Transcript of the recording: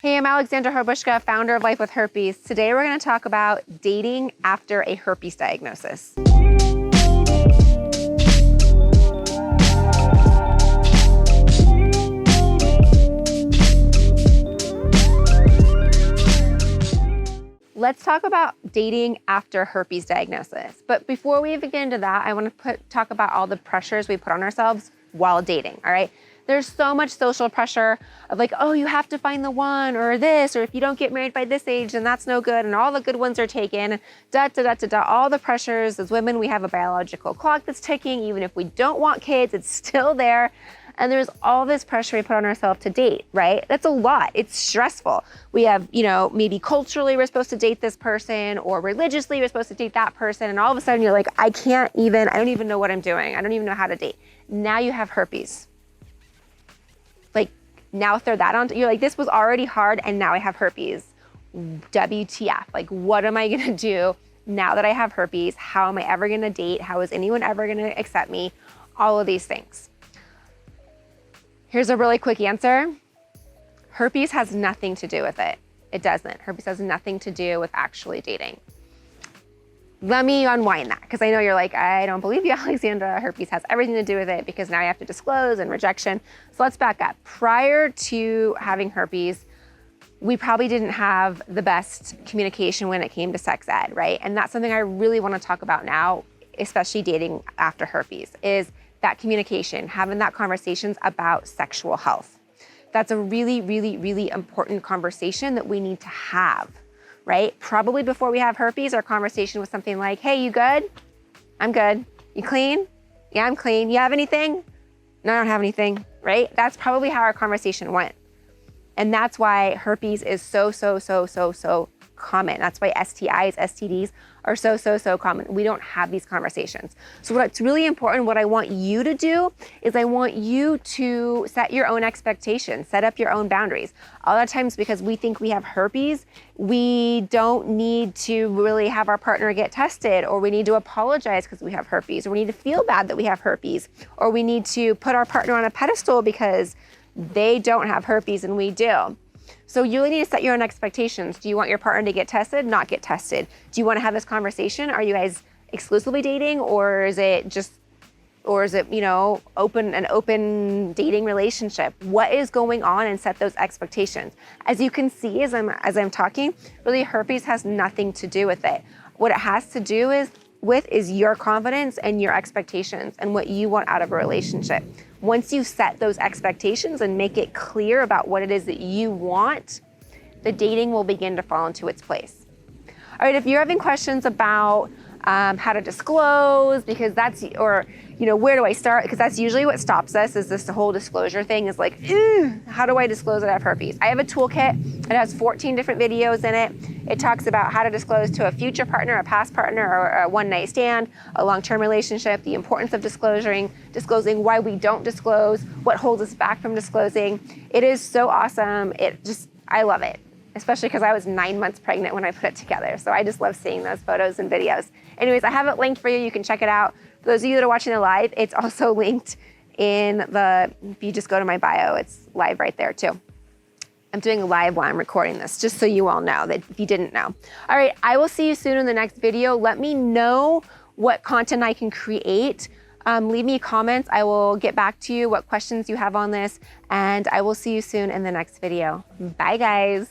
Hey, I'm Alexandra Harbushka, founder of Life with Herpes. Today we're going to talk about dating after a herpes diagnosis. Let's talk about dating after herpes diagnosis. But before we even get into that, I want to talk about all the pressures we put on ourselves while dating, all right? There's so much social pressure of like, oh, you have to find the one or this, or if you don't get married by this age, then that's no good, and all the good ones are taken, all the pressures. As women, we have a biological clock that's ticking. Even if we don't want kids, it's still there. And there's all this pressure we put on ourselves to date, right? That's a lot. It's stressful. We have, maybe culturally we're supposed to date this person, or religiously we're supposed to date that person. And all of a sudden you're like, I don't even know what I'm doing. I don't even know how to date. Now you have herpes. Like, now throw that on, you're like, this was already hard and now I have herpes. WTF, like, what am I gonna do now that I have herpes? How am I ever gonna date? How is anyone ever gonna accept me? All of these things. Here's a really quick answer. Herpes has nothing to do with it. It doesn't. Herpes has nothing to do with actually dating. Let me unwind that, because I know you're like, I don't believe you, Alexandra. Herpes has everything to do with it because now you have to disclose and rejection. So let's back up. Prior to having herpes, we probably didn't have the best communication when it came to sex ed, right? And that's something I really want to talk about now, especially dating after herpes, is that communication, having that conversations about sexual health. That's a really, really, really important conversation that we need to have. Right? Probably before we have herpes, our conversation was something like, hey, you good? I'm good. You clean? Yeah, I'm clean. You have anything? No, I don't have anything, right? That's probably how our conversation went. And that's why herpes is so common. That's why STIs, STDs are so common. We don't have these conversations. So what's really important, what I want you to do is I want you to set your own expectations, set up your own boundaries. A lot of times, because we think we have herpes, we don't need to really have our partner get tested, or we need to apologize because we have herpes, or we need to feel bad that we have herpes, or we need to put our partner on a pedestal because they don't have herpes and we do. So you really need to set your own expectations. Do you want your partner to get tested? Not get tested. Do you want to have this conversation? Are you guys exclusively dating, or is it an open dating relationship? What is going on, and set those expectations. As you can see, as I'm talking, really herpes has nothing to do with it. What it has to do is your confidence and your expectations and what you want out of a relationship. Once you set those expectations and make it clear about what it is that you want, the dating will begin to fall into its place. All right, if you're having questions about how to disclose, because that's, or where do I start? Because that's usually what stops us, is this whole disclosure thing is like, how do I disclose that I have herpes? I have a toolkit. It has 14 different videos in it. It talks about how to disclose to a future partner, a past partner, or a one-night stand, a long-term relationship, the importance of disclosing, why we don't disclose, what holds us back from disclosing. It is so awesome. I love it, especially because I was 9 months pregnant when I put it together. So I just love seeing those photos and videos. Anyways, I have it linked for you. You can check it out. For those of you that are watching it live, it's also linked if you just go to my bio, it's live right there too. I'm doing a live while I'm recording this, just so you all know, that if you didn't know. All right, I will see you soon in the next video. Let me know what content I can create. Leave me comments. I will get back to you, what questions you have on this, and I will see you soon in the next video. Bye, guys.